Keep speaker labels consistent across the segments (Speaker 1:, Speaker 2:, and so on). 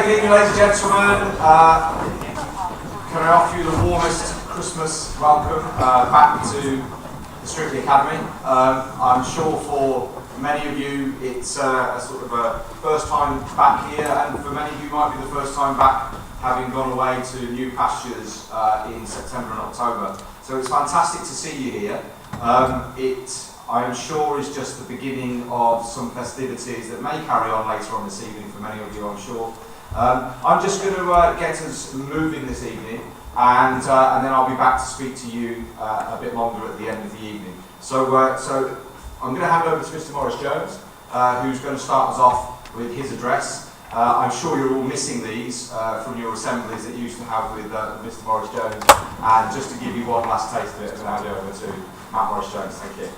Speaker 1: good evening, ladies and gentlemen. Can I offer you the warmest Christmas welcome back to the Strictly Academy? I'm sure for many of you it's a sort of a first time back here, and for many of you might be the first time back having gone away to new pastures in September and October. So it's fantastic to see you here. I am sure is just the beginning of some festivities that may carry on later on this evening for many of you, I'm sure. I'm just going to get us moving this evening, and then I'll be back to speak to you a bit longer at the end of the evening. So I'm going to hand over to Mr. Maurice Jones, who's going to start us off with his address. I'm sure you're all missing these from your assemblies that you used to have with Mr. Maurice Jones. And just to give you one last taste of it, I'm going to hand it over to Matt Maurice Jones. Thank you.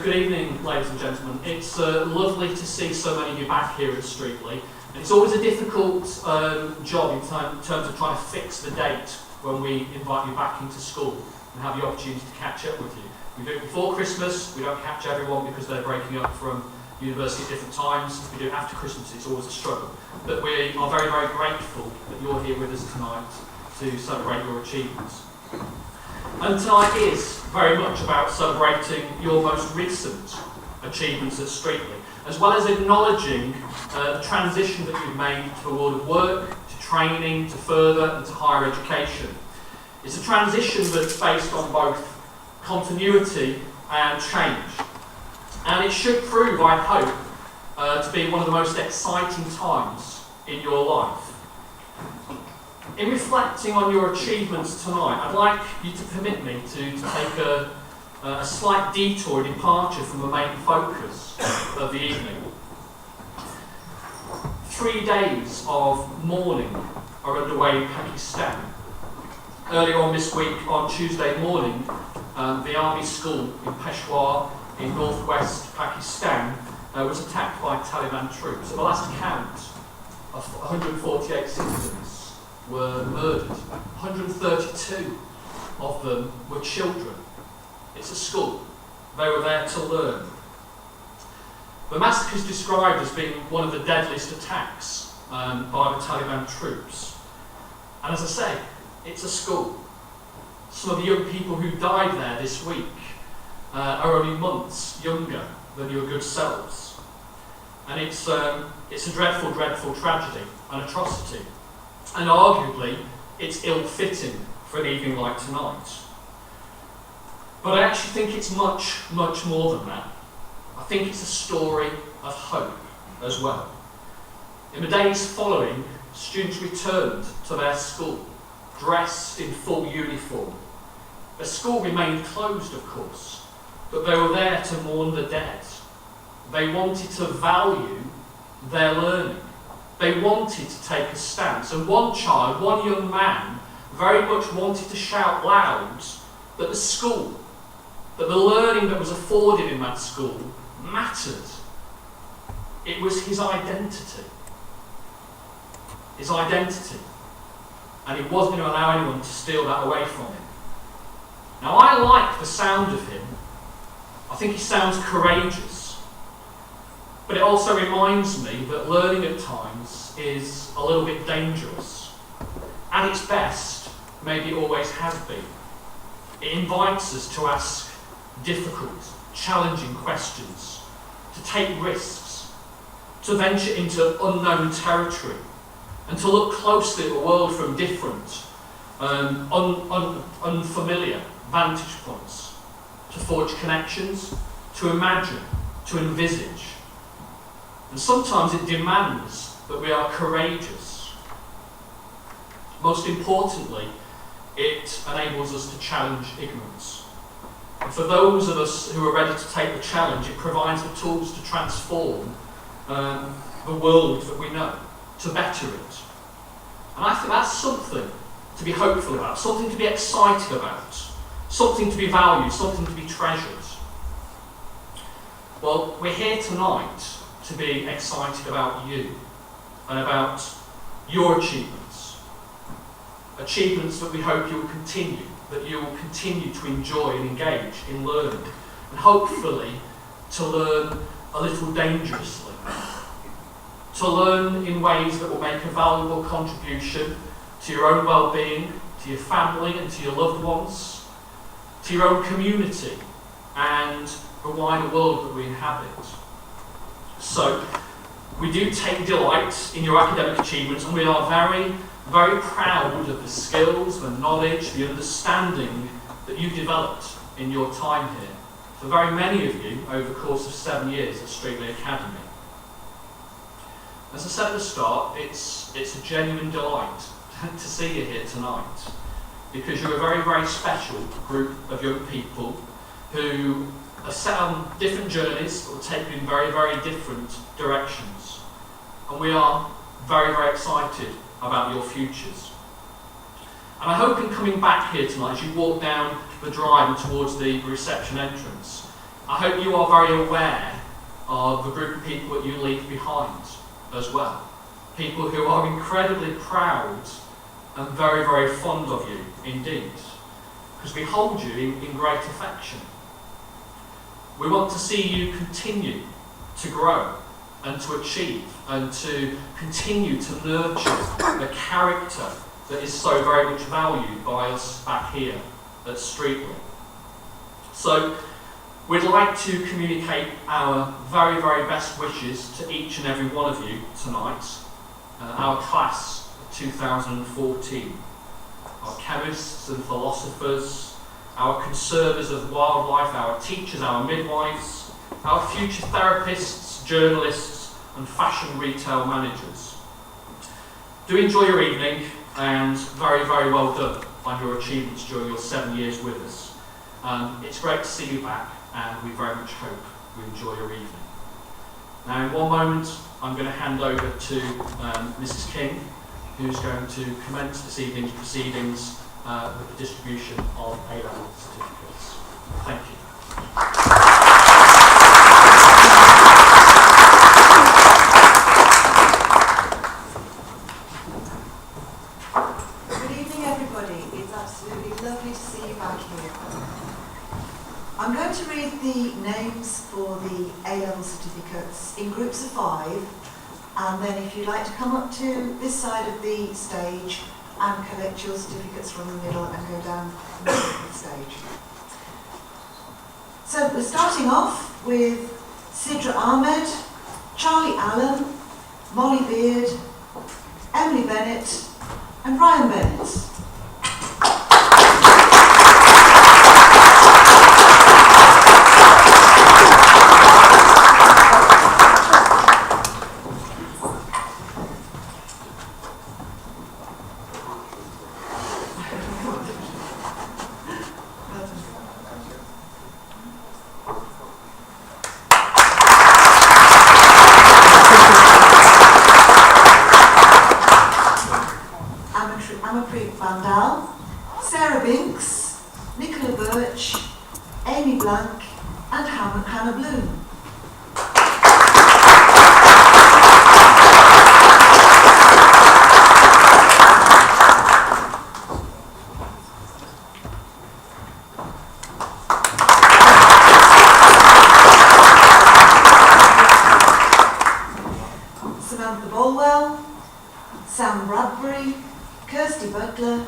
Speaker 2: Good evening, ladies and gentlemen. It's lovely to see so many of you back here at Streetly. And it's always a difficult job in terms of trying to fix the date when we invite you back into school and have the opportunity to catch up with you. We do it before Christmas. We don't catch everyone because they're breaking up from university at different times. If we do it after Christmas, it's always a struggle. But we are very, very grateful that you're here with us tonight to celebrate your achievements. And tonight is very much about celebrating your most recent achievements at Streetly, as well as acknowledging the transition that you've made to the world of work, to training, to further and to higher education. It's a transition that's based on both continuity and change. And it should prove, I hope, to be one of the most exciting times in your life. In reflecting on your achievements tonight, I'd like you to permit me to take a slight detour, departure from the main focus of the evening. 3 days of mourning are underway in Pakistan. Earlier on this week, on Tuesday morning, the army school in Peshawar in northwest Pakistan was attacked by Taliban troops. At the last count, of 148 citizens were murdered. 132 of them were children. It's a school. They were there to learn. The massacre is described as being one of the deadliest attacks by the Taliban troops. And as I say, it's a school. Some of the young people who died there this week are only months younger than your good selves. And it's a dreadful, dreadful tragedy, an atrocity. And arguably, it's ill-fitting for an evening like tonight. But I actually think it's much, much more than that. I think it's a story of hope as well. In the days following, students returned to their school, dressed in full uniform. The school remained closed, of course, but they were there to mourn the dead. They wanted to value their learning. They wanted to take a stance. And one child, one young man, very much wanted to shout loud that the school, that the learning that was afforded in that school mattered. It was his identity. His identity. And he wasn't going to allow anyone to steal that away from him. Now, I like the sound of him. I think he sounds courageous. But it also reminds me that learning at times is a little bit dangerous. At its best, maybe it always has been. It invites us to ask difficult, challenging questions, to take risks, to venture into unknown territory, and to look closely at the world from different, unfamiliar vantage points, to forge connections, to imagine, to envisage. And sometimes it demands that we are courageous. Most importantly, it enables us to challenge ignorance. And for those of us who are ready to take the challenge, it provides the tools to transform the world that we know, to better it. And I think that's something to be hopeful about, something to be excited about, something to be valued, something to be treasured. Well, we're here tonight to be excited about you and about your achievements. Achievements that we hope you will continue, that you will continue to enjoy and engage in learning, and hopefully to learn a little dangerously. To learn in ways that will make a valuable contribution to your own well-being, to your family and to your loved ones, to your own community and the wider world that we inhabit. So, we do take delight in your academic achievements, and we are very, very proud of the skills, the knowledge, the understanding that you've developed in your time here. For very many of you, over the course of 7 years at Streatley Academy. As I said at the start, it's a genuine delight to see you here tonight, because you're a very, very special group of young people who are set on different journeys that will take you in very, very different directions. And we are very, very excited about your futures. And I hope in coming back here tonight, as you walk down the drive and towards the reception entrance, I hope you are very aware of the group of people that you leave behind as well. People who are incredibly proud and very, very fond of you indeed, because we hold you in great affection. We want to see you continue to grow and to achieve and to continue to nurture the character that is so very much valued by us back here at Streatley. So we'd like to communicate our very, very best wishes to each and every one of you tonight, our class of 2014, our chemists and philosophers, our conservers of wildlife, our teachers, our midwives, our future therapists, journalists and fashion retail managers. Do enjoy your evening, and very, very well done on your achievements during your 7 years with us. It's great to see you back, and we very much hope you enjoy your evening. Now in one moment I'm going to hand over to Mrs. King, who's going to commence this evening's proceedings with the distribution of A-level certificates. Thank you.
Speaker 3: Good evening, everybody. It's absolutely lovely to see you back here. I'm going to read the names for the A-level certificates in groups of 5, and then if you'd like to come up to this side of the stage and collect your certificates from the middle and go down the middle of the stage. So we're starting off with Sidra Ahmed, Charlie Allen, Molly Beard, Emily Bennett and Brian Bennett. Amapreet Bandal, Sarah Binks, Nicola Birch, Amy Blank and Hannah Bloom. Samantha Bolwell, Sam Bradbury, Kirsty Butler,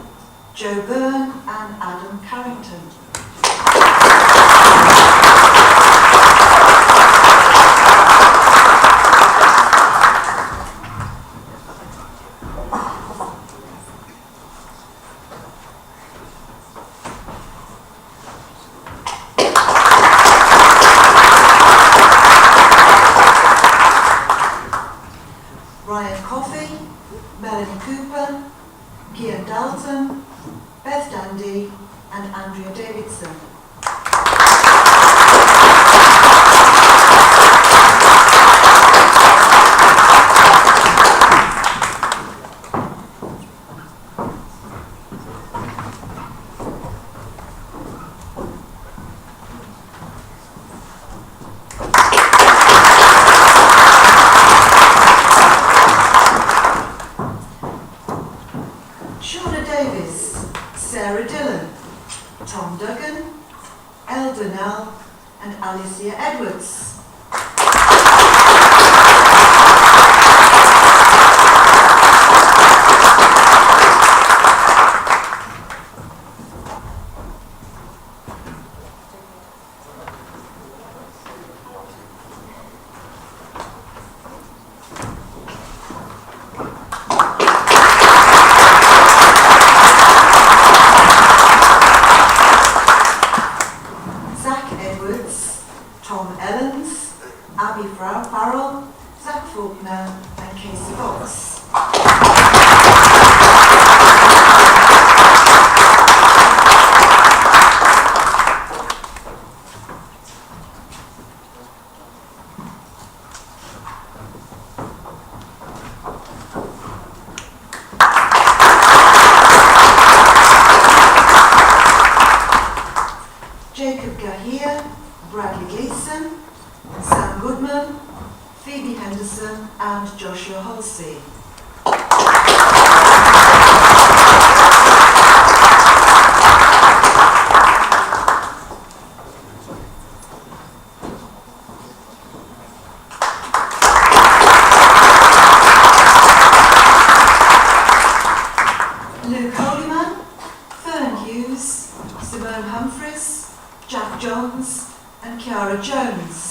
Speaker 3: Joe Byrne and Adam Carrington. Ryan Coffey, Melanie Cooper, Kian Dalton, Beth Dandy and Andrea Davidson. Shauna Davis, Sarah Dillon, Tom Duggan, Fox. Jacob Gahia, Bradley Gleeson, Sam Goodman, Phoebe Henderson and Joshua Halsey. Luke Holyman, Fern Hughes, Simone Humphries, Jack Johns and Kiara Jones.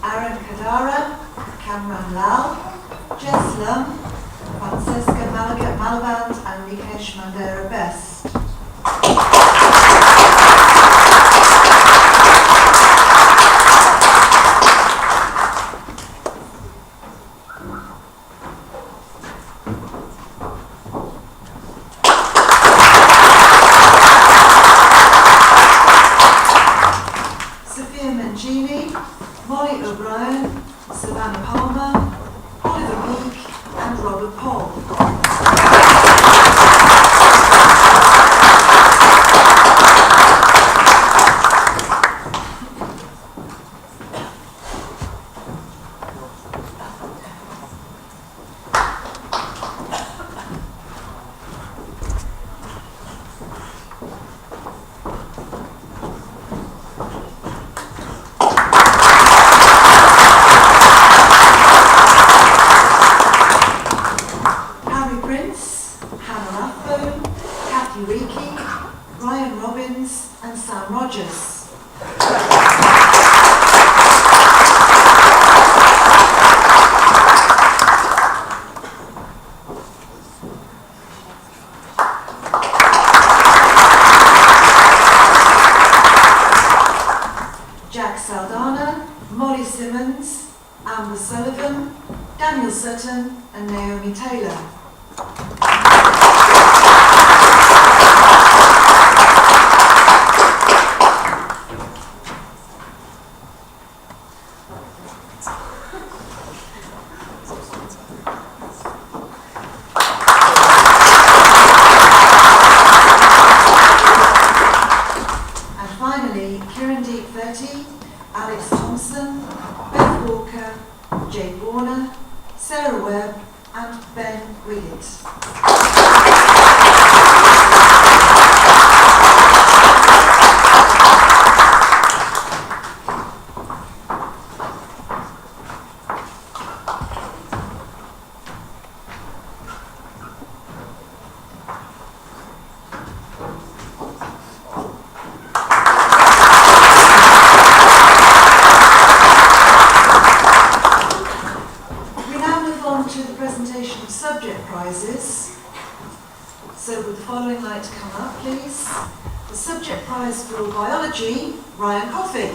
Speaker 3: Aaron Kadara, Cameron Lal, Jess Lum, Francesca Malaband and Nikesh Mandera Best. Sophia Mangini, Molly O'Brien, Savannah Palmer, Oliver Meek and Robert Paul. Harry Prince, Hannah Rathbone, Kathy Reiki, Ryan Robbins and Sam Rogers. Jack Saldana, Molly Simmons, Amber Sullivan, Daniel Sutton and Naomi Taylor. And finally, Kirandeep Vetti, Alex Thompson, Beth Walker, Jake Warner, Sarah Webb and Ben Wiggett. We now move on to the presentation of subject prizes. So would the following like to come up, please? The subject prize for biology, Ryan Coffey.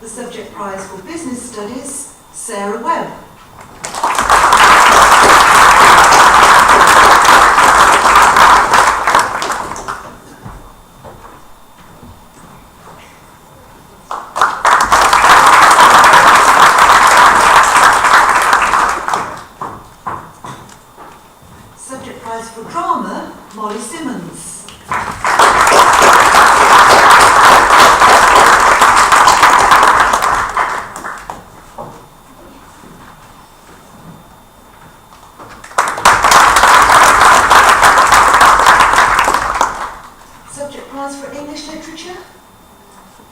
Speaker 3: The subject prize for business studies, Sarah Webb. Subject prize for drama, Molly Simmons.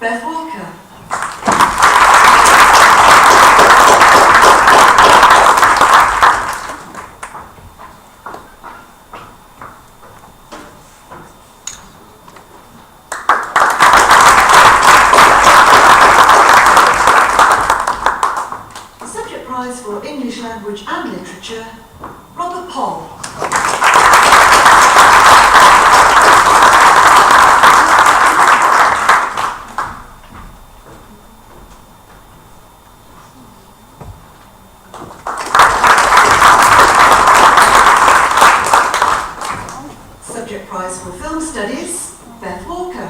Speaker 3: Beth Walker. The subject prize for English language and literature, Robert Poll. Subject prize for film studies, Beth Walker.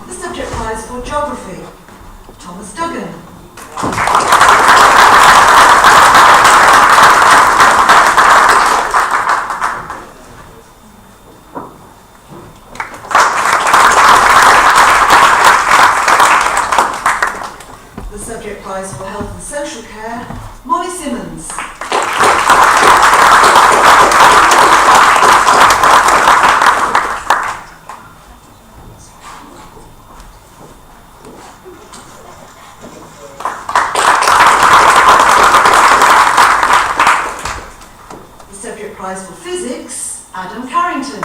Speaker 3: The subject prize for geography, Thomas Duggan. The subject prize for health and social care, Molly Simmons. The subject prize for physics, Adam Carrington.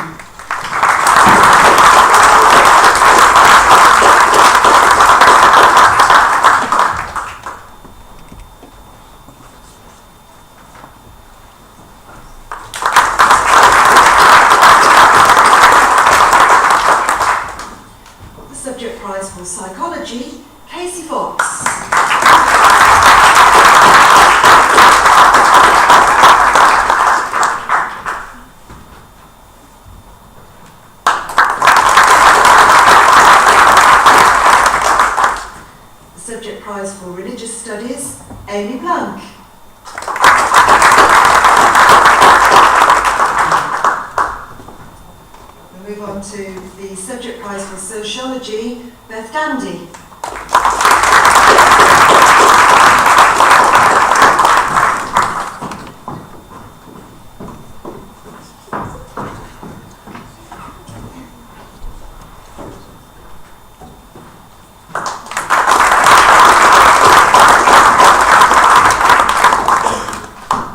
Speaker 3: The subject prize for psychology, Casey Fox. The subject prize for religious studies, Amy Blank. We move on to the subject prize for sociology, Beth Dandy.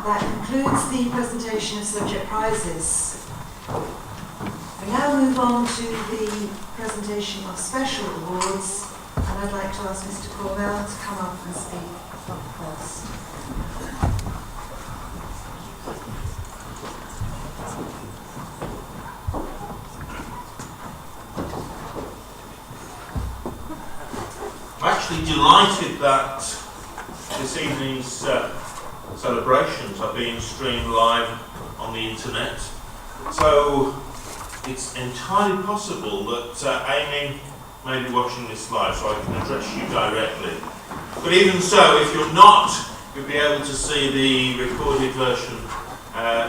Speaker 3: That concludes the presentation of subject prizes. We now move on to the presentation of special awards, and I'd like to ask Mr. Cornell to come up and speak first.
Speaker 4: I'm actually delighted that this evening's celebrations are being streamed live on the internet. So it's entirely possible that Amy may be watching this live, so I can address you directly. But even so, if you're not, you'll be able to see the recorded version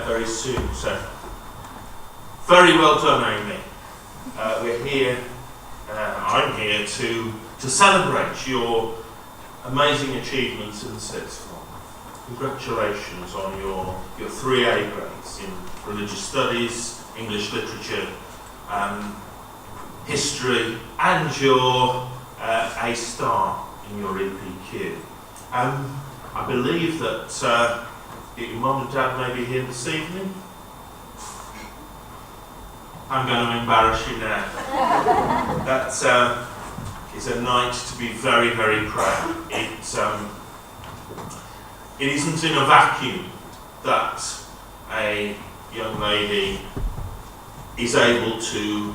Speaker 4: very soon. So very well done, Amy. We're here, I'm here to celebrate your amazing achievements in the sixth form. Congratulations on your 3A grades in religious studies, English literature, history, and your A star in your EPQ. I believe that your mum and dad may be here this evening. I'm going to embarrass you now. That is a night to be very, very proud. It isn't in a vacuum that a young lady is able to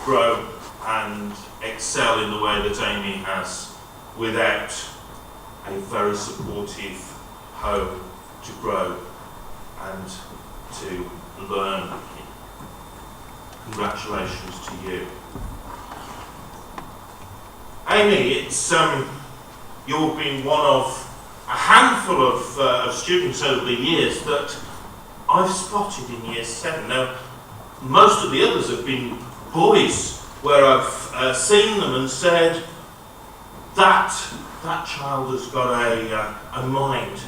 Speaker 4: grow and excel in the way that Amy has without a very supportive home to grow and to learn. Congratulations to you. Amy, you've been one of a handful of students over the years that I've spotted in Year 7. Now, most of the others have been boys where I've seen them and said, that child has got a mind,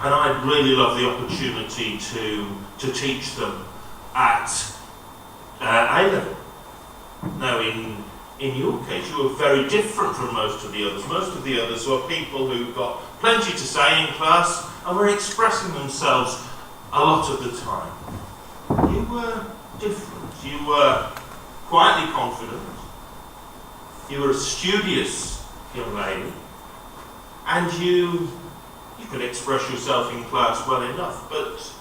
Speaker 4: and I'd really love the opportunity to teach them at A-level. Now, in your case, you were very different from most of the others. Most of the others were people who got plenty to say in class and were expressing themselves a lot of the time. You were different. You were quietly confident. You were a studious young lady, and you could express yourself in class well enough, but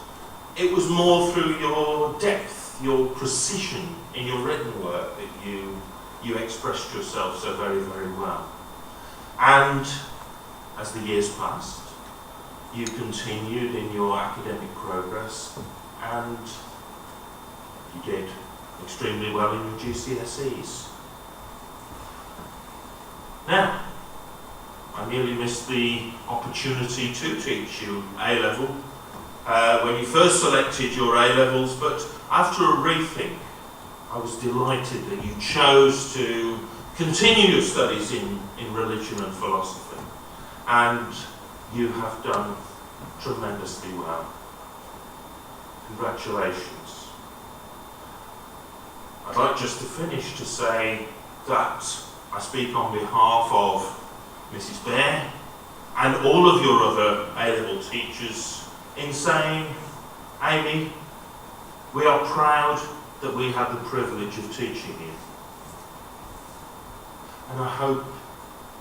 Speaker 4: it was more through your depth, your precision in your written work that you expressed yourself so very, very well. And as the years passed, you continued in your academic progress, and you did extremely well in your GCSEs. Now, I nearly missed the opportunity to teach you A-level when you first selected your A-levels, but after a rethink, I was delighted that you chose to continue your studies in religion and philosophy, and you have done tremendously well. Congratulations. I'd like just to finish to say that I speak on behalf of Mrs. Bear and all of your other A-level teachers in saying, Amy, we are proud that we have the privilege of teaching you. And I hope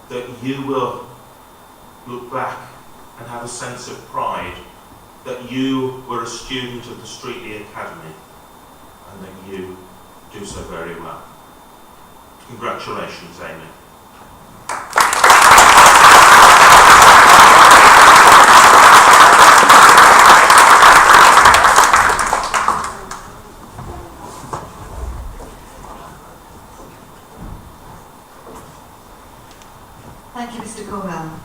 Speaker 4: that you will look back and have a sense of pride that you were a student of the Streatley Academy and that you do so very well. Congratulations, Amy.
Speaker 3: Thank you, Mr. Cornwell.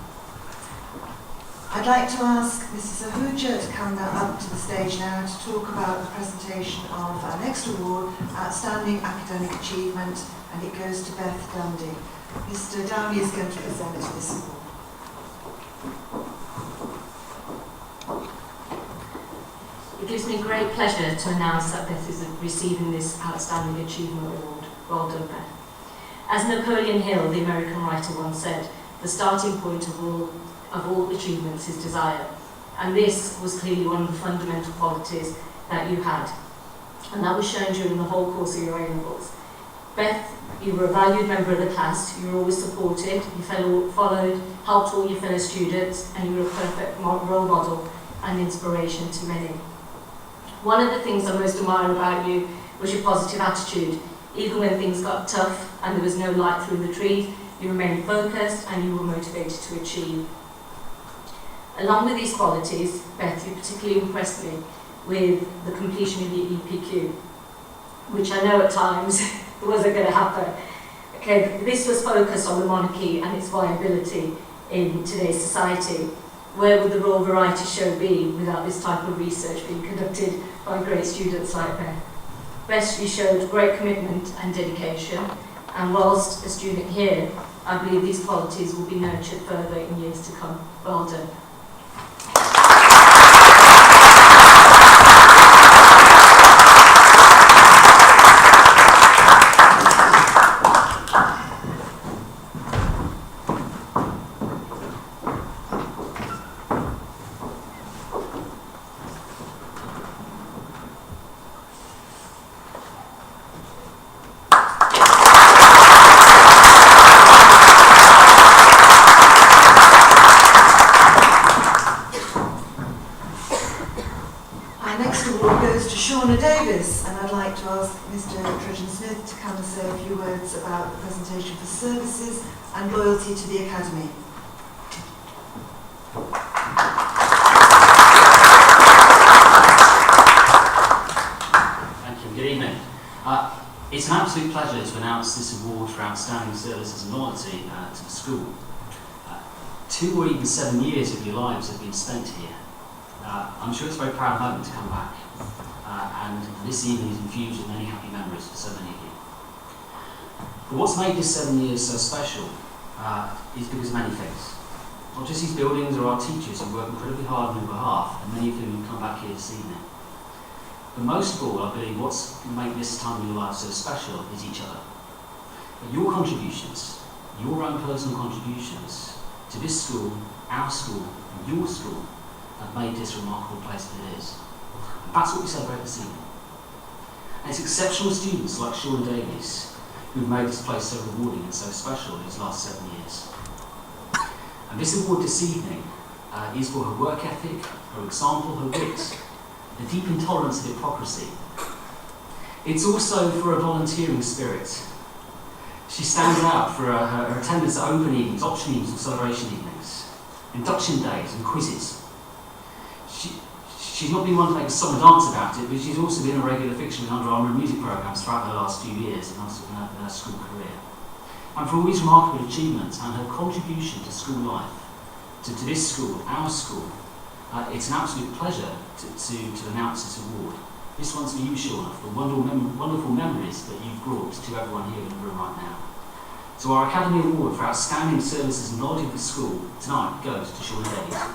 Speaker 3: I'd like to ask Mrs. Ahuja to come up to the stage now to talk about the presentation of our next award, Outstanding Academic Achievement, and it goes to Beth Dundee. Mr. Downey is going to present this award.
Speaker 5: It gives me great pleasure to announce that Beth is receiving this Outstanding Achievement Award. Well done, Beth. As Napoleon Hill, the American writer, once said, the starting point of all achievements is desire. And this was clearly one of the fundamental qualities that you had. And that was shown during the whole course of your A-levels. Beth, you were a valued member of the class, you were always supported, you followed, helped all your fellow students, and you were a perfect role model and inspiration to many. One of the things I most admire about you was your positive attitude. Even when things got tough and there was no light through the trees, you remained focused and you were motivated to achieve. Along with these qualities, Beth, you particularly impressed me with the completion of your EPQ, which I know at times wasn't going to happen. Okay, this was focused on the monarchy and its viability in today's society. Where would the Royal Variety Show be without this type of research being conducted by great students like Beth? Beth, you showed great commitment and dedication, and whilst a student here, I believe these qualities will be nurtured further in years to come. Well done.
Speaker 3: About the presentation for services and loyalty to the Academy.
Speaker 6: Thank you. Good evening. It's an absolute pleasure to announce this award for outstanding services and loyalty to the school. 2 or even 7 years of your lives have been spent here. I'm sure it's a very proud moment to come back. and this evening is infused with many happy memories for so many of you. But what's made this 7 years so special is because of many things. Not just these buildings or our teachers who work incredibly hard on your behalf, and many of whom have come back here this evening. But most of all, I believe what's made this time in your life so special is each other. But your contributions, your own personal contributions to this school, our school, and your school have made this a remarkable place that it is. And that's what we celebrate this evening. And it's exceptional students like Sean Davies who've made this place so rewarding and so special in these last 7 years. And this award this evening is for her work ethic, her example, her wit, the deep intolerance of hypocrisy. It's also for a volunteering spirit. She stands out for her attendance at open evenings, option evenings and celebration evenings, induction days and quizzes. She's not been one to make a song and dance about it, but she's also been a regular fixture in Under Armour music programmes throughout her last few years in her school career. And for all these remarkable achievements and her contribution to school life, to this school, our school, it's an absolute pleasure to announce this award. This one's for you, Shauna, for wonderful memories that you've brought to everyone here in the room right now. So our Academy Award for Outstanding Services and Knowledge of the School tonight goes to Shauna Davies.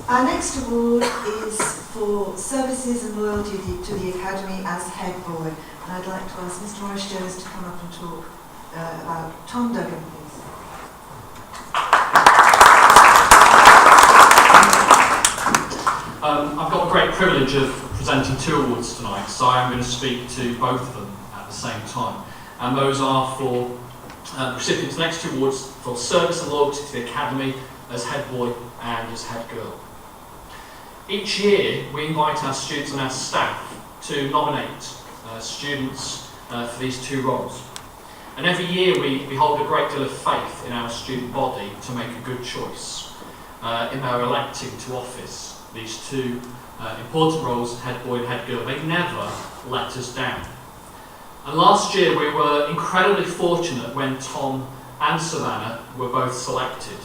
Speaker 3: Our next award is for services and loyalty to the Academy as head boy. And I'd like to ask Mr. Morris Jones to come up and talk about Tom Duggan, please.
Speaker 2: I've got the great privilege of presenting 2 awards tonight, so I'm going to speak to both of them at the same time. And those are for the recipients' next 2 awards for service and loyalty to the Academy as head boy and as head girl. Each year we invite our students and our staff to nominate students for these 2 roles. And every year we hold a great deal of faith in our student body to make a good choice in their electing to office these 2 important roles, head boy and head girl. They never let us down. And last year we were incredibly fortunate when Tom and Savannah were both selected.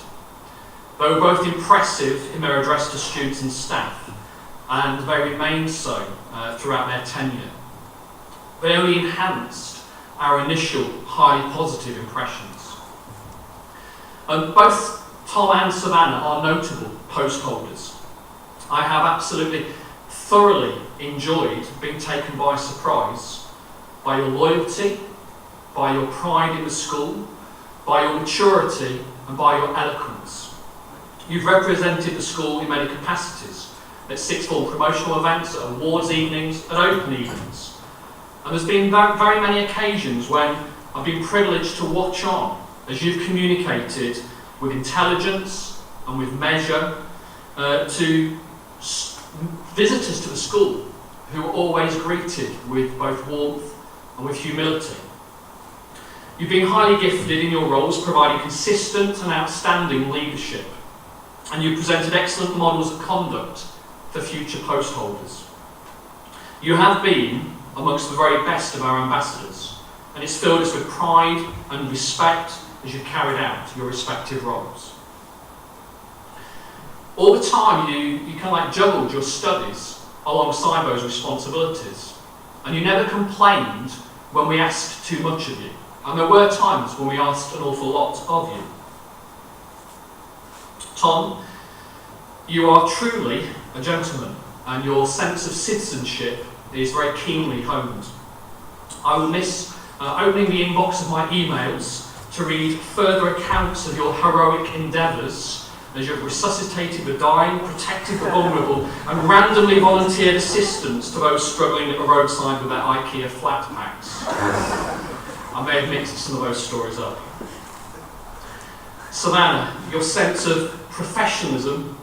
Speaker 2: They were both impressive in their address to students and staff, and they remained so throughout their tenure. They only enhanced our initial highly positive impressions. Both Tom and Savannah are notable post holders. I have absolutely thoroughly enjoyed being taken by surprise by your loyalty, by your pride in the school, by your maturity and by your eloquence. You've represented the school in many capacities, at sixth form promotional events, at awards evenings, at open evenings. And there's been very many occasions when I've been privileged to watch on as you've communicated with intelligence and with measure to visitors to the school who are always greeted with both warmth and with humility. You've been highly gifted in your roles, providing consistent and outstanding leadership. And you've presented excellent models of conduct for future post holders. You have been amongst the very best of our ambassadors, and it's filled us with pride and respect as you've carried out your respective roles. All the time you kind of like juggled your studies alongside those responsibilities, and you never complained when we asked too much of you. And there were times when we asked an awful lot of you. Tom, you are truly a gentleman, and your sense of citizenship is very keenly honed. I will miss opening the inbox of my emails to read further accounts of your heroic endeavours as you've resuscitated the dying, protected the vulnerable, and randomly volunteered assistance to those struggling at the roadside with their IKEA flat packs. I may have mixed some of those stories up. Savannah, your sense of professionalism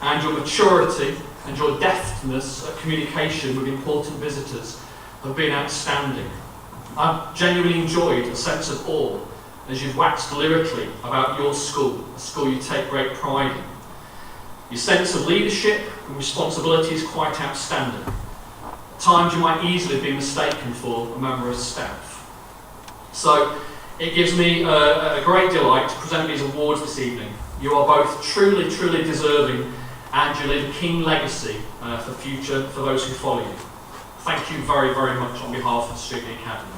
Speaker 2: and your maturity and your deftness at communication with important visitors have been outstanding. I've genuinely enjoyed a sense of awe as you've waxed lyrically about your school, a school you take great pride in. Your sense of leadership and responsibility is quite outstanding. At times you might easily be mistaken for a member of staff. So it gives me a great delight to present these awards this evening. You are both truly, truly deserving, and you leave a keen legacy for those who follow you. Thank you very, very much on behalf of Strictly Academy.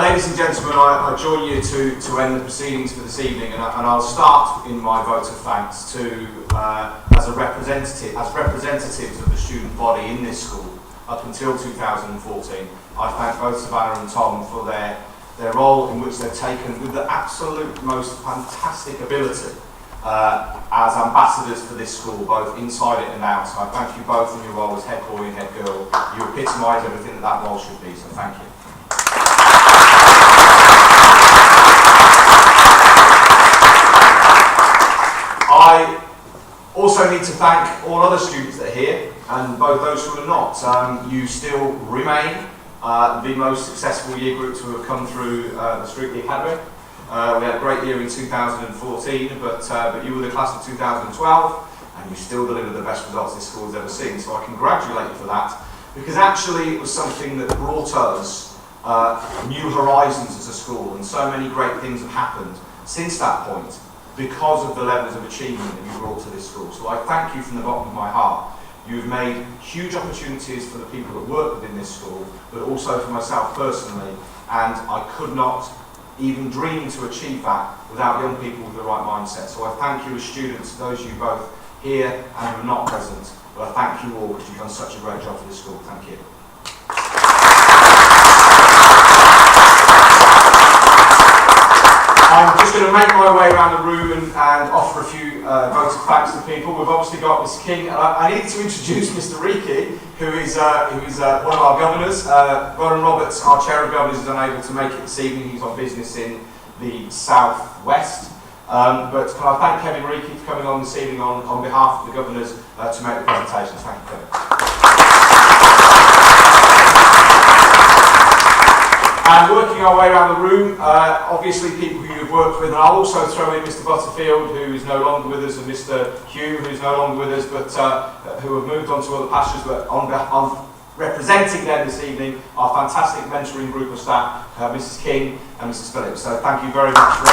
Speaker 1: Ladies and gentlemen, I join you to end the proceedings for this evening, and I'll start in my vote of thanks to, as representatives of the student body in this school up until 2014. I thank both Savannah and Tom for their role in which they've taken with the absolute most fantastic ability as ambassadors for this school, both inside it and out. So I thank you both in your role as head boy and head girl. You epitomise everything that role should be, so thank you. I also need to thank all other students that are here, and both those who are not. You still remain the most successful year groups who have come through the Strictly Academy. We had a great year in 2014, but you were the class of 2012, and you still delivered the best results this school has ever seen. So I congratulate you for that, because actually it was something that brought us new horizons as a school, and so many great things have happened since that point, because of the levels of achievement that you brought to this school. So I thank you from the bottom of my heart. You've made huge opportunities for the people that work within this school, but also for myself personally, and I could not even dream to achieve that without young people with the right mindset. So I thank you as students, those of you both here and who are not present, but I thank you all because you've done such a great job for this school. Thank you. I'm just going to make my way around the room and offer a few votes of thanks to people. We've obviously got Mr. King. I need to introduce Mr. Reiki, who is one of our governors. Ron Roberts, our chair of governors, is unable to make it this evening. He's on business in the south-west. But can I thank Kevin Reiki for coming on this evening on behalf of the governors to make the presentations. Thank you, Kevin. And working our way around the room, obviously people who you've worked with, and I'll also throw in Mr. Butterfield, who is no longer with us, and Mr. Hume, who is no longer with us, but who have moved on to other pastures, but on representing them this evening, our fantastic mentoring group of staff, Mrs. King and Mrs. Phillips. So thank you very much for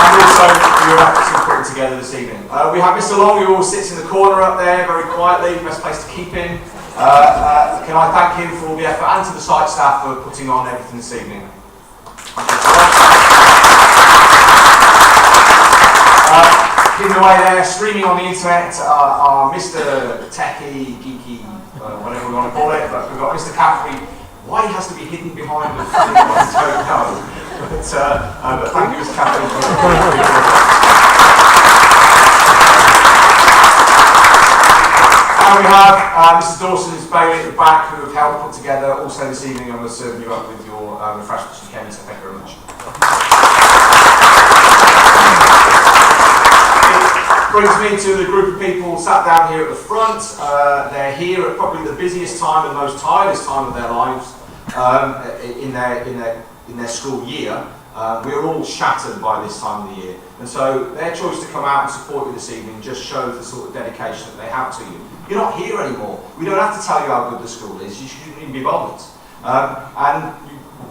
Speaker 1: and also for your efforts in putting together this evening. We have Mr. Long, who always sits in the corner up there very quietly, best place to keep him. Can I thank him for all the effort, and to the site staff for putting on everything this evening. Hidden away there, streaming on the internet, are Mr. Techie, Geeky, whatever we want to call it, but we've got Mr. Caffrey. Why he has to be hidden behind the I don't know. But thank you, Mr. Caffrey. And we have Mr. Dawson's Bailey at the back, who have helped put together also this evening. I'm going to serve you up with your refreshments you came, so thank you very much. It brings me to the group of people sat down here at the front. They're here at probably the busiest time and most tireless time of their lives in their school year. We're all shattered by this time of the year, and so their choice to come out and support you this evening just shows the sort of dedication that they have to you. You're not here anymore. We don't have to tell you how good the school is. You shouldn't even be bothered. And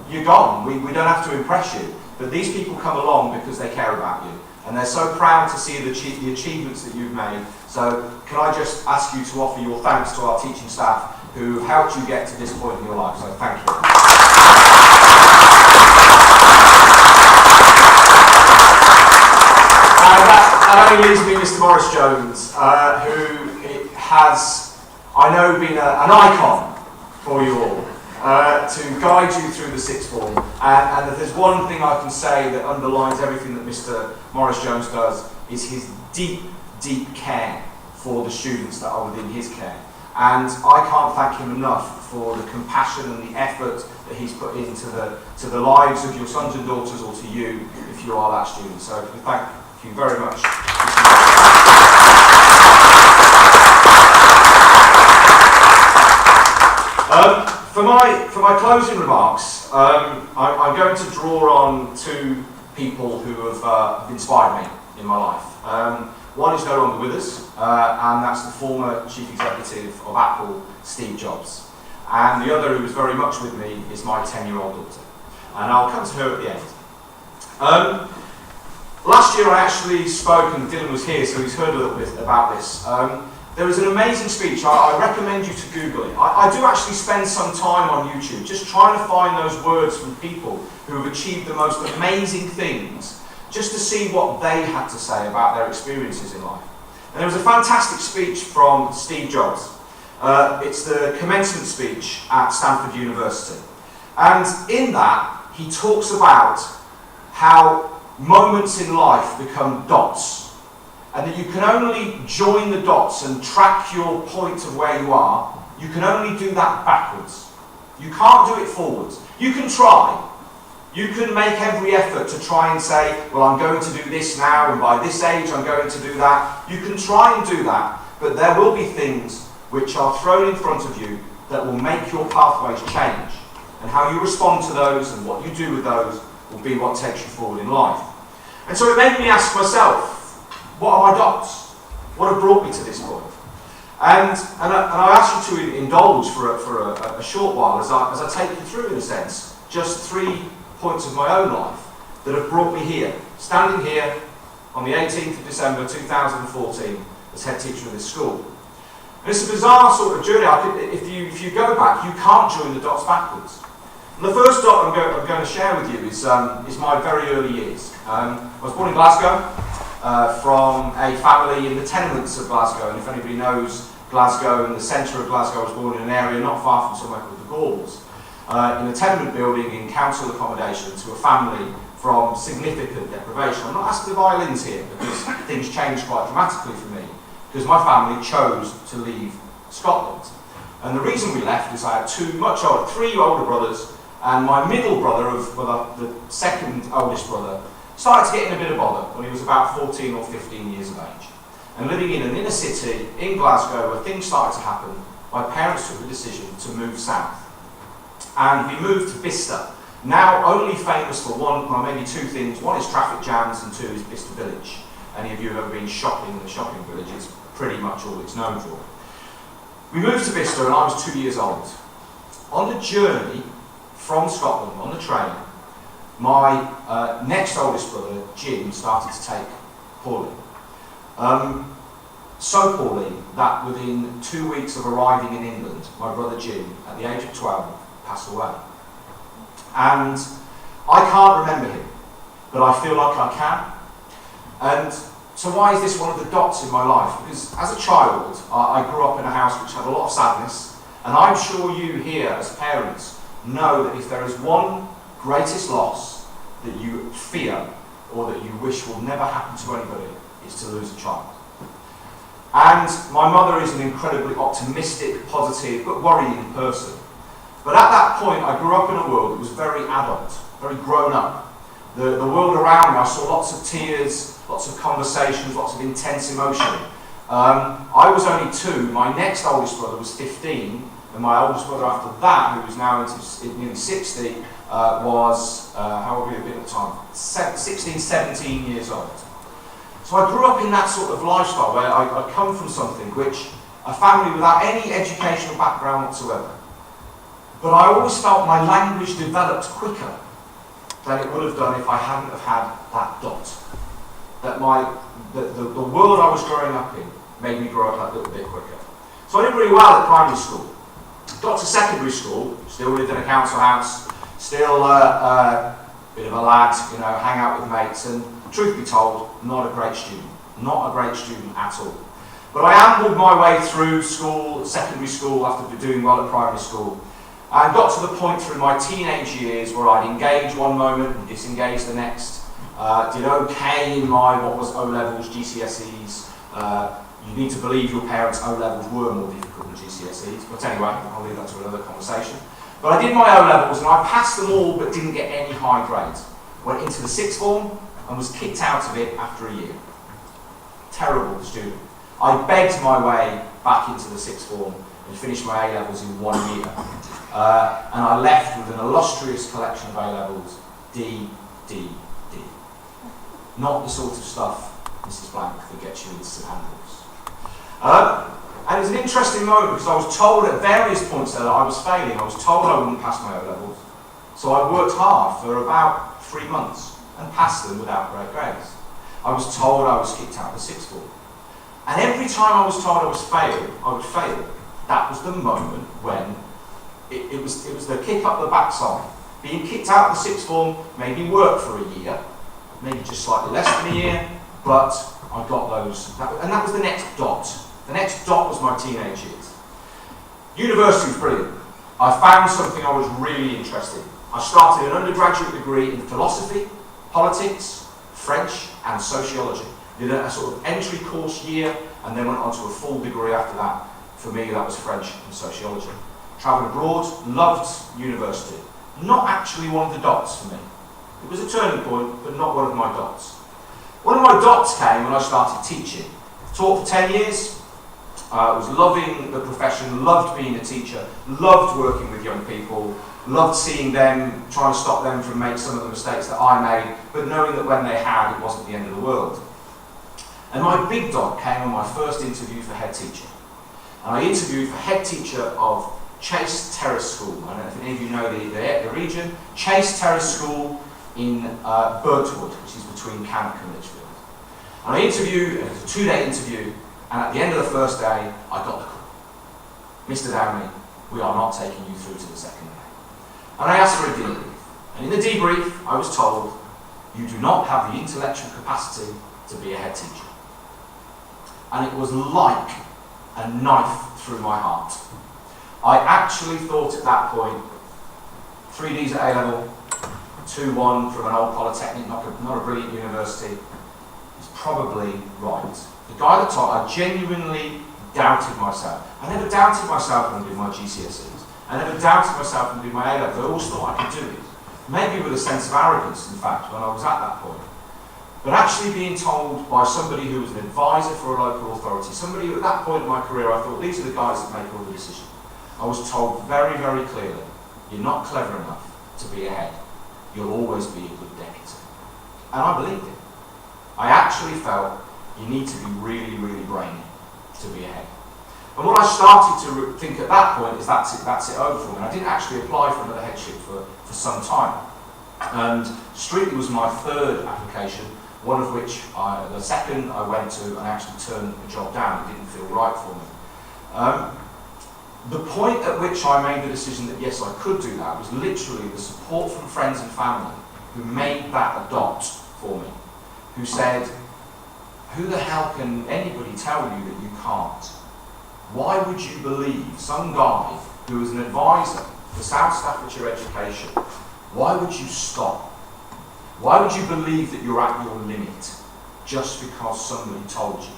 Speaker 1: you're gone. We don't have to impress you. But these people come along because they care about you, and they're so proud to see the achievements that you've made. So can I just ask you to offer your thanks to our teaching staff who helped you get to this point in your life. So thank you. finally leaves me Mr. Morris Jones, who has, I know, been an icon for you all, to guide you through the sixth form. And if there's one thing I can say that underlines everything that Mr. Morris Jones does, is his deep, deep care for the students that are within his care. And I can't thank him enough for the compassion and the effort that he's put into the lives of your sons and daughters, or to you if you are that student. So thank you very much. For my closing remarks, I'm going to draw on two people who have inspired me in my life. One is no longer with us, and that's the former Chief Executive of Apple, Steve Jobs. And the other who was very much with me is my 10-year-old daughter. And I'll come to her at the end. Last year I actually spoke, and Dylan was here, so he's heard a little bit about this. There was an amazing speech. I recommend you to Google it. I do actually spend some time on YouTube just trying to find those words from people who have achieved the most amazing things, just to see what they had to say about their experiences in life. And there was a fantastic speech from Steve Jobs. It's the commencement speech at Stanford University. And in that, he talks about how moments in life become dots. And that you can only join the dots and track your point of where you are. You can only do that backwards. You can't do it forwards. You can try. You can make every effort to try and say, well, I'm going to do this now, and by this age I'm going to do that. You can try and do that, but there will be things which are thrown in front of you that will make your pathways change. And how you respond to those and what you do with those will be what takes you forward in life. And so it made me ask myself, what are my dots? What have brought me to this point? And I ask you to indulge for a short while as I take you through, in a sense, just 3 points of my own life that have brought me here, standing here on the 18th of December 2014 as head teacher of this school. And it's a bizarre sort of journey. If you go back, you can't join the dots backwards. And the first dot I'm going to share with you is my very early years. I was born in Glasgow, from a family in the tenements of Glasgow, and if anybody knows Glasgow and the centre of Glasgow, I was born in an area not far from somewhere called the Gauls, in a tenement building in council accommodation to a family from significant deprivation. I'm not asking the violins here, because things changed quite dramatically for me, because my family chose to leave Scotland. And the reason we left is I had three older brothers, and my middle brother, the second oldest brother, started to get in a bit of bother when he was about 14 or 15 years of age. And living in an inner city in Glasgow where things started to happen, my parents took the decision to move south. And we moved to Bicester, now only famous for maybe two things. One is traffic jams, and two is Bicester Village. Any of you who have ever been shopping in the shopping village, it's pretty much all it's known for. We moved to Bicester and I was 2 years old. On the journey from Scotland, on the train, my next oldest brother, Jim, started to take poorly. So poorly that within 2 weeks of arriving in England, my brother Jim, at the age of 12, passed away. And I can't remember him, but I feel like I can. And so why is this one of the dots in my life? Because as a child, I grew up in a house which had a lot of sadness, and I'm sure you here as parents know that if there is one greatest loss that you fear or that you wish will never happen to anybody, it's to lose a child. And my mother is an incredibly optimistic, positive, but worrying person. But at that point, I grew up in a world that was very adult, very grown up. The world around me, I saw lots of tears, lots of conversations, lots of intense emotion. I was only 2, my next oldest brother was 15, and my oldest brother after that, who was now nearly 60, was, how old were we at the time? 16, 17 years old. So I grew up in that sort of lifestyle where I come from something which, a family without any educational background whatsoever. But I always felt my language developed quicker than it would have done if I hadn't have had that dot. That the world I was growing up in made me grow up that little bit quicker. So I did really well at primary school. Got to secondary school, still lived in a council house, still a bit of a lad, hang out with mates, and truth be told, not a great student. Not a great student at all. But I ambled my way through school, secondary school, after doing well at primary school, and got to the point through my teenage years where I'd engage one moment and disengage the next. Did okay in my, what was O-levels, GCSEs. You need to believe your parents' O-levels were more difficult than GCSEs. But anyway, I'll leave that to another conversation. But I did my O-levels and I passed them all but didn't get any high grades. Went into the sixth form and was kicked out of it after a year. Terrible student. I begged my way back into the sixth form and finished my A-levels in 1 year. And I left with an illustrious collection of A-levels, D, D, D. Not the sort of stuff, Mrs. Blank, that gets you into St Andrews. And it was an interesting moment because I was told at various points that I was failing. I was told I wouldn't pass my O-levels. So I worked hard for about 3 months and passed them without great grades. I was told I was kicked out of the sixth form. And every time I was told I would fail. That was the moment when it was the kick up the backside. Being kicked out of the sixth form made me work for a year, maybe just slightly less than a year, but I got those. And that was the next dot. The next dot was my teenage years. University was brilliant. I found something I was really interested in. I started an undergraduate degree in philosophy, politics, French and sociology. Did a sort of entry course year and then went on to a full degree after that. For me, that was French and sociology. Travelled abroad, loved university. Not actually one of the dots for me. It was a turning point, but not one of my dots. One of my dots came when I started teaching. Taught for 10 years. Was loving the profession, loved being a teacher, loved working with young people, loved seeing them, trying to stop them from making some of the mistakes that I made, but knowing that when they had, it wasn't the end of the world. And my big dot came on my first interview for head teacher. And I interviewed for head teacher of Chase Terrace School. I don't know if any of you know the region. Chase Terrace School in Burntwood, which is between Camp and Lichfield. And I interviewed, it was a 2-day interview, and at the end of the first day, I got the call. Mr. Downey, we are not taking you through to the second day. And I asked for a debrief. And in the debrief, I was told, you do not have the intellectual capacity to be a head teacher. And it was like a knife through my heart. I actually thought at that point, 3 Ds at A-level, 2-1 from an old polytechnic, not a brilliant university, is probably right. The guy that taught, I genuinely doubted myself. I never doubted myself when I did my GCSEs. I never doubted myself when I did my A-levels. I always thought I could do it. Maybe with a sense of arrogance, in fact, when I was at that point. But actually being told by somebody who was an advisor for a local authority, somebody who at that point in my career I thought, these are the guys that make all the decisions. I was told very, very clearly, you're not clever enough to be a head. You'll always be a good deputy. And I believed it. I actually felt you need to be really, really brainy to be a head. And what I started to think at that point is that's it over for me. I didn't actually apply for another headship for some time. And Streatley was my third application, one of which, the second I went to and actually turned the job down. It didn't feel right for me. The point at which I made the decision that yes, I could do that was literally the support from friends and family who made that a dot for me, who said, who the hell can anybody tell you that you can't? Why would you believe some guy who was an advisor for South Staffordshire Education, why would you stop? Why would you believe that you're at your limit just because somebody told you?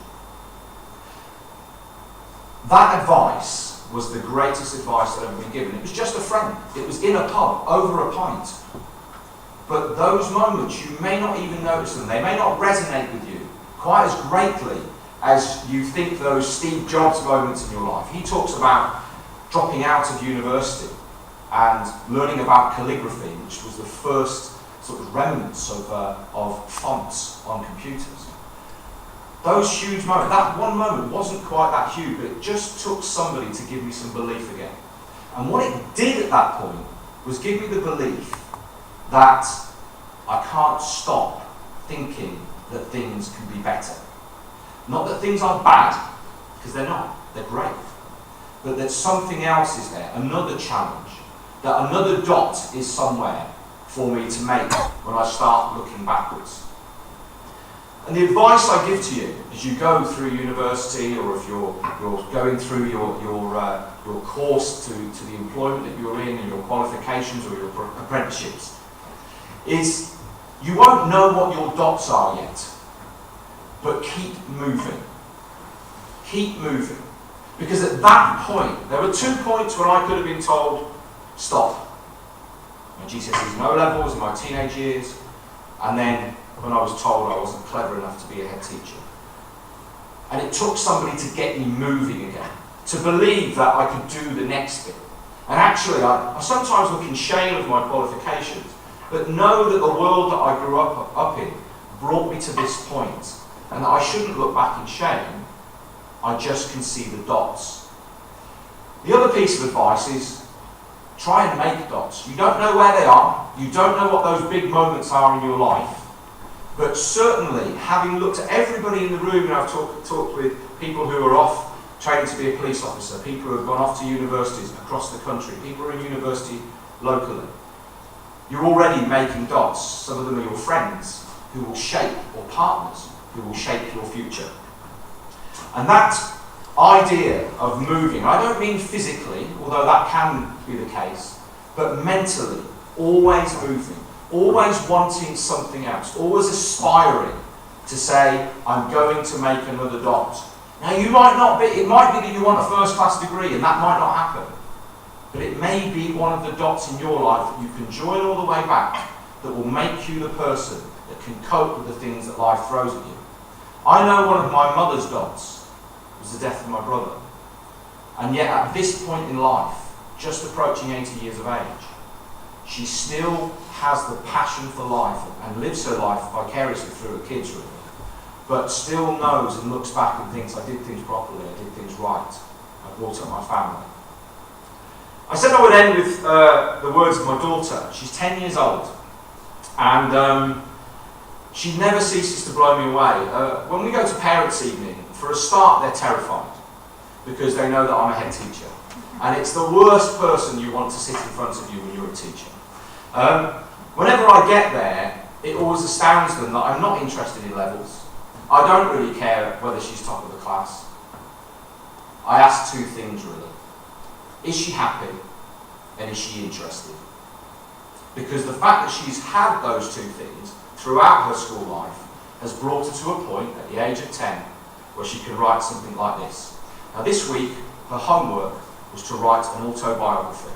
Speaker 1: That advice was the greatest advice that I've been given. It was just a friend. It was in a pub, over a pint. But those moments, you may not even notice them. They may not resonate with you quite as greatly as you think those Steve Jobs moments in your life. He talks about dropping out of university and learning about calligraphy, which was the first sort of remnants of fonts on computers. Those huge moments, that one moment wasn't quite that huge, but it just took somebody to give me some belief again. And what it did at that point was give me the belief that I can't stop thinking that things can be better. Not that things are bad, because they're not, they're great. But that something else is there, another challenge, that another dot is somewhere for me to make when I start looking backwards. And the advice I give to you as you go through university, or if you're going through your course to the employment that you're in, and your qualifications or your apprenticeships, is you won't know what your dots are yet, but keep moving. Keep moving. Because at that point, there were 2 points when I could have been told, stop. My GCSEs and O-levels in my teenage years, and then when I was told I wasn't clever enough to be a head teacher. And it took somebody to get me moving again, to believe that I could do the next bit. And actually, I sometimes look in shame of my qualifications, but know that the world that I grew up in brought me to this point, and that I shouldn't look back in shame. I just can see the dots. The other piece of advice is try and make dots. You don't know where they are, you don't know what those big moments are in your life, but certainly, having looked at everybody in the room, and I've talked with people who are off training to be a police officer, people who have gone off to universities across the country, people who are in university locally, you're already making dots. Some of them are your friends who will shape, or partners who will shape your future. And that idea of moving, I don't mean physically, although that can be the case, but mentally, always moving, always wanting something else, always aspiring to say, I'm going to make another dot. Now it might be that you want a first-class degree, and that might not happen. But it may be one of the dots in your life that you can join all the way back, that will make you the person that can cope with the things that life throws at you. I know one of my mother's dots was the death of my brother. And yet at this point in life, just approaching 80 years of age, she still has the passion for life and lives her life vicariously through her kids, really, but still knows and looks back and thinks, I did things properly, I did things right, I brought up my family. I said I would end with the words of my daughter. She's 10 years old, and she never ceases to blow me away. When we go to parents' evening, for a start, they're terrified because they know that I'm a head teacher. And it's the worst person you want to sit in front of you when you're a teacher. Whenever I get there, it always astounds them that I'm not interested in levels. I don't really care whether she's top of the class. I ask two things, really. Is she happy? And is she interested? Because the fact that she's had those two things throughout her school life has brought her to a point at the age of 10 where she can write something like this. Now this week, her homework was to write an autobiography.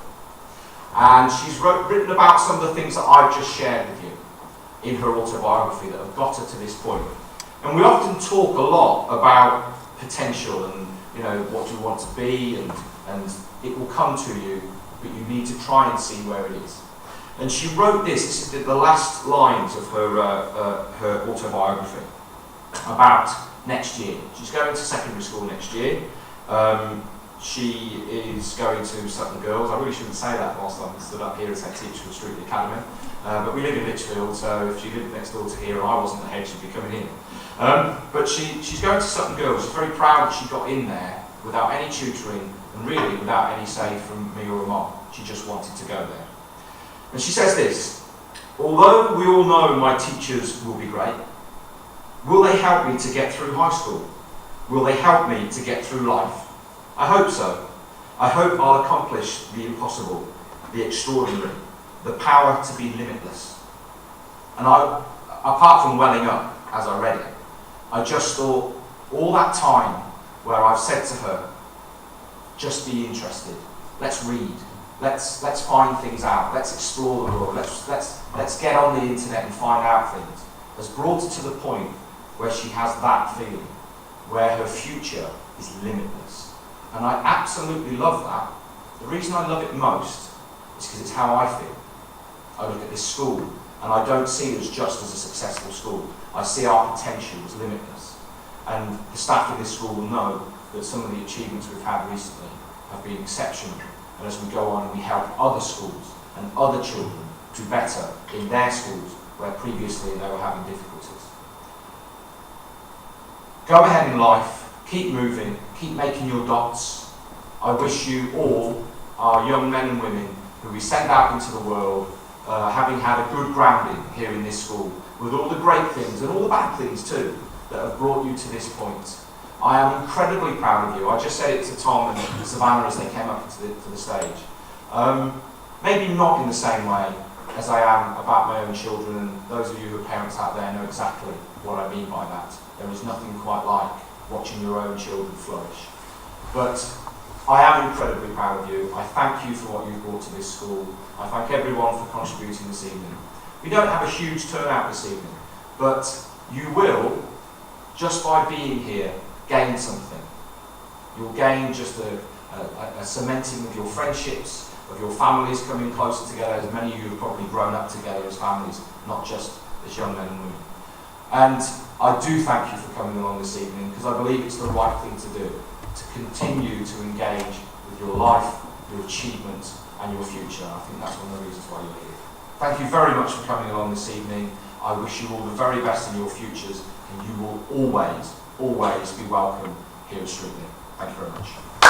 Speaker 1: And she's written about some of the things that I've just shared with you in her autobiography that have got her to this point. And we often talk a lot about potential and, you know, what you want to be, and it will come to you, but you need to try and see where it is. And she wrote this is the last lines of her autobiography, about next year. She's going to secondary school next year. She is going to Sutton Girls. I really shouldn't say that whilst I'm stood up here as head teacher of Strictly Academy. But we live in Lichfield, so if she lived next door to here and I wasn't the head, she'd be coming in. But she's going to Sutton Girls. She's very proud that she got in there without any tutoring and really without any say from me or her mom. She just wanted to go there. And she says this: although we all know my teachers will be great, will they help me to get through high school? Will they help me to get through life? I hope so. I hope I'll accomplish the impossible, the extraordinary, the power to be limitless. And apart from welling up as I read it, I just thought, all that time where I've said to her, just be interested, let's read, let's find things out, let's explore the world, let's get on the internet and find out things, has brought her to the point where she has that feeling, where her future is limitless. And I absolutely love that. The reason I love it most is because it's how I feel. I look at this school and I don't see it as just as a successful school. I see our potential as limitless. And the staff in this school will know that some of the achievements we've had recently have been exceptional. And as we go on, we help other schools and other children do better in their schools where previously they were having difficulties. Go ahead in life. Keep moving, keep making your dots. I wish you all, our young men and women who we send out into the world, having had a good grounding here in this school, with all the great things and all the bad things too that have brought you to this point. I am incredibly proud of you. I just said it to Tom and Savannah as they came up to the stage. Maybe not in the same way as I am about my own children, and those of you who are parents out there know exactly what I mean by that. There is nothing quite like watching your own children flourish. But I am incredibly proud of you. I thank you for what you've brought to this school. I thank everyone for contributing this evening. We don't have a huge turnout this evening, but you will, just by being here, gain something. You'll gain just a cementing of your friendships, of your families coming closer together, as many of you have probably grown up together as families, not just as young men and women. And I do thank you for coming along this evening, because I believe it's the right thing to do, to continue to engage with your life, your achievement and your future. I think that's one of the reasons why you're here. Thank you very much for coming along this evening. I wish you all the very best in your futures, and you will always, always be welcome here at Strictly. Thank you very much.